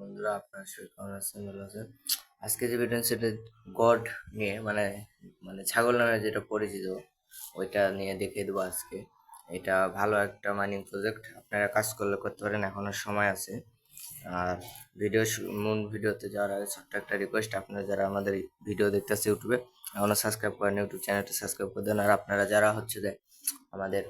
বন্ধুরা, আপনার শরীর কেমন আছেন? ভালো আছেন? আজকে যে ভিডিও সেটা গড নিয়ে, মানে মানে ছাগল নামে যেটা পরিচিত, ওইটা নিয়ে দেখিয়ে দেবো আজকে। এটা ভালো একটা মাইনিং প্রজেক্ট, আপনারা কাজ করলে করতে পারেন, এখনো সময় আছে। আর মূল ভিডিওতে যাওয়ার আগে ছোট্ট একটা রিকোয়েস্ট, আপনারা যারা আমাদের ভিডিও দেখতেছে ইউটিউবে, এখনো সাবস্ক্রাইব করেন, ইউটিউব চ্যানেলটা সাবস্ক্রাইব করে দেন। আর আপনারা যারা হচ্ছে যে আমাদের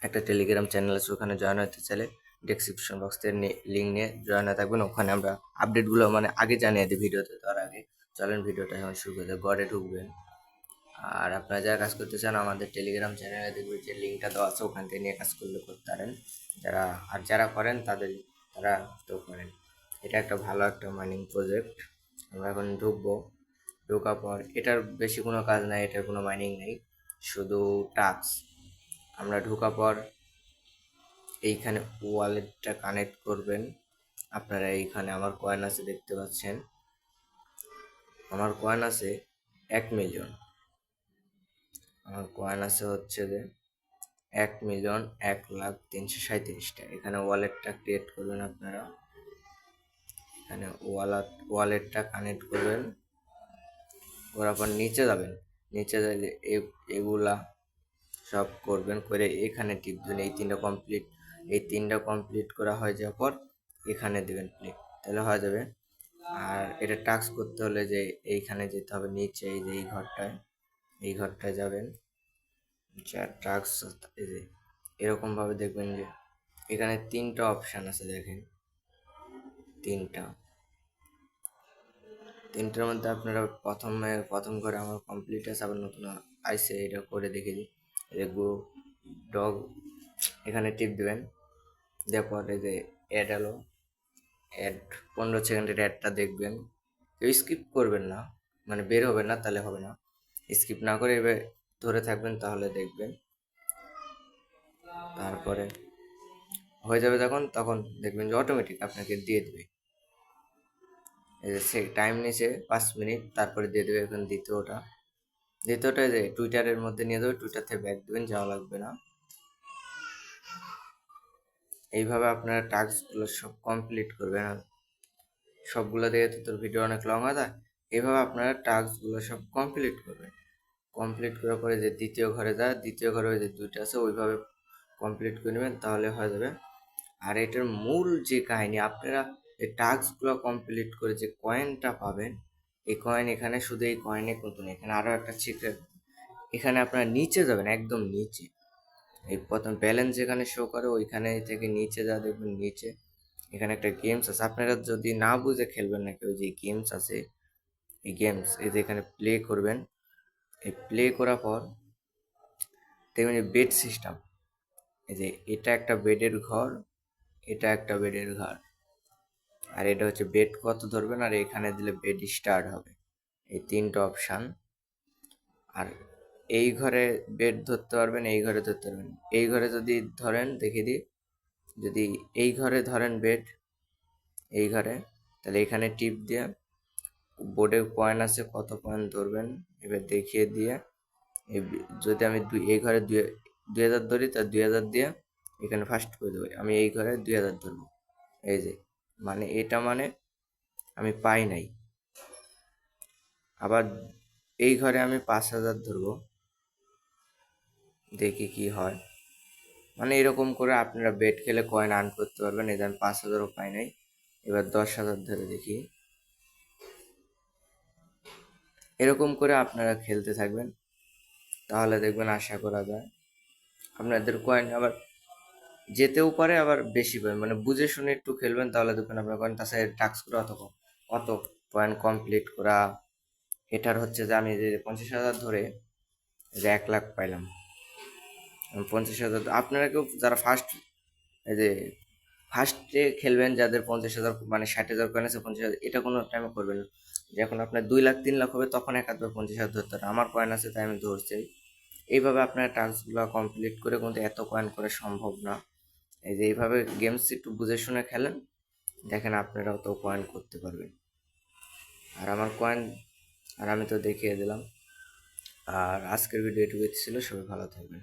একটা টেলিগ্রাম চ্যানেল আছে, ওখানে জয়েন হতে চাইলে ডেসক্রিপশন বক্সের লিঙ্ক নিয়ে জয়েন হয়ে থাকবেন। ওখানে আমরা আপডেটগুলো মানে আগে জানিয়ে দিই ভিডিওতে দেওয়ার আগে। চলেন ভিডিওটা এখন শুরু করে দেয়। গড়ে ঢুকবেন, আর আপনারা যারা কাজ করতে চান আমাদের টেলিগ্রাম চ্যানেলে দেখবেন যে লিঙ্কটা দেওয়া আছে, ওখান থেকে নিয়ে কাজ করলে করতে পারেন। যারা করেন তারা তো করেন। এটা একটা ভালো একটা মাইনিং প্রজেক্ট। আমরা এখন ঢুকবো। ঢোকার পর এটার বেশি কোনো কাজ নাই, এটার কোনো মাইনিং নেই, শুধু টাস্ক। আমরা ঢোকার পর এইখানে ওয়ালেটটা কানেক্ট করবেন। আপনারা এইখানে আমার কয়েন আছে, দেখতে পাচ্ছেন আমার কয়েন আছে 1 মিলিয়ন। আমার কয়েন আছে হচ্ছে যে 1,01,03,37টা। এখানে ওয়ালেটটা ক্রিয়েট করবেন আপনারা। এখানে ওয়ালেটটা কানেক্ট করবেন, করার পর নিচে যাবেন। নিচে যাইলে এগুলা সব করবেন, করে এখানে টিপবেন। এই তিনটা কমপ্লিট করা হয়ে যাওয়ার পর এখানে দেবেন প্লে, তাহলে হয়ে যাবে। আর এটা টাস্ক করতে হলে যে এইখানে যেতে হবে, নিচে এই যে এই ঘরটায় যাবেন। যা টাস্ক এই যে এরকম ভাবে দেখবেন যে এখানে তিনটা অপশান আছে, দেখেন তিনটার মধ্যে আপনারা প্রথম করে আমার কমপ্লিট আছে, আবার নতুন আইসে, এটা করে দেখে দিই। গো ডগ, এখানে টিপ দেবেন। দেওয়ার পরে যে অ্যাড এলো, অ্যাড 15 সেকেন্ডের অ্যাডটা দেখবেন। কেউ স্কিপ করবেন না, মানে বের হবে না, তাহলে হবে না। স্কিপ না করে এবার ধরে থাকবেন, তাহলে দেখবেন। তারপরে হয়ে যাবে, তখন দেখবেন যে অটোমেটিক আপনাকে দিয়ে দেবে। এই যে সে টাইম নিয়েছে 5 মিনিট, তারপরে দিয়ে দেবে। এখন দ্বিতীয়টা যে টুইটারের মধ্যে নিয়ে যাবে, টুইটার থেকে ব্যাক দেবেন, যাওয়া লাগবে না। এইভাবে আপনারা টাস্কগুলো সব কমপ্লিট করবেন। আর সবগুলো দেখে তো তোর ভিডিও অনেক লং হয়, এইভাবে আপনারা টাস্কগুলো সব কমপ্লিট করবেন। কমপ্লিট করার পরে যে দ্বিতীয় ঘরে দ্বিতীয় ঘরে ওই যে দুইটা আছে, ওইভাবে কমপ্লিট করে নেবেন, তাহলে হয়ে যাবে। আর এটার মূল যে কাহিনী, আপনারা এই টাস্কগুলো কমপ্লিট করে যে কয়েনটা পাবেন, এই কয়েন এখানে শুধু এই কয়েনে কিন্তু নেই, এখানে আরও একটা সিক্রেট। এখানে আপনারা নিচে যাবেন, একদম নিচে, এই প্রথম ব্যালেন্স যেখানে শো করে ওইখানে থেকে নিচে দেখবেন। নিচে এখানে একটা গেমস আছে, আপনারা যদি না বুঝে খেলবেন না কেউ, যে গেমস আছে, এই গেমস এই যে এখানে প্লে করবেন। এই প্লে করার পর দেখবেন যে বেড সিস্টেম, এই যে এটা একটা বেডের ঘর, এটা একটা বেডের ঘর, আর এটা হচ্ছে বেড কত ধরবেন, আর এখানে দিলে বেড স্টার্ট হবে। এই তিনটা অপশান। আর এই ঘরে বেড ধরতে পারবেন, এই ঘরে ধরতে পারবেন। এই ঘরে যদি ধরেন, দেখে দিই, যদি এই ঘরে ধরেন বেড, এই ঘরে, তাহলে এখানে টিপ দিয়ে বোর্ডে পয়েন্ট আছে, কত পয়েন্ট ধরবেন এবার দেখিয়ে দিয়ে, যদি আমি এই ঘরে 2,000 ধরি, তা 2,000 দিয়ে এখানে ফার্স্ট করে দেবো। আমি এই ঘরে 2,000 ধরবো, এই যে, মানে এটা মানে আমি পাই নাই। আবার এই ঘরে আমি 5,000 ধরবো, দেখি কি হয়। মানে এরকম করে আপনারা বেট খেলে কয়েন আর্ন করতে পারবেন। এই আমি 5,000ও পাই নাই, এবার 10,000 ধরে দেখি। এরকম করে আপনারা খেলতে থাকবেন, তাহলে দেখবেন আশা করা যায় আপনাদের কয়েন আবার যেতেও পারে, আবার বেশি পাবে। মানে বুঝে শুনে একটু খেলবেন, তাহলে দেখবেন আপনার কয়েন। তাছাড়া টাস্ক করা অত পয়েন্ট কমপ্লিট করা, এটার হচ্ছে যে আমি যে 50,000 ধরে যে 1 লাখ পাইলাম, 50,000। আপনারা কেউ যারা এই যে ফার্স্টে খেলবেন, যাদের 50,000 মানে 60,000 কয়েন আছে, 50,000, এটা কোনো টাইমে করবেন না। যখন আপনার 2 লাখ 3 লাখ হবে, তখন একাধবার 50,000 ধরতে হবে। আমার কয়েন আছে তাই আমি ধরছি। এইভাবে আপনার টাস্কগুলো কমপ্লিট করে, কিন্তু এত কয়েন করা সম্ভব না। এই যে এইভাবে গেমস একটু বুঝে শুনে খেলেন, দেখেন আপনারাও তো কয়েন করতে পারবেন। আর আমার কয়েন, আর আমি তো দেখিয়ে দিলাম। আর আজকের ভিডিও এটুকুই ছিল, সবাই ভালো থাকবেন।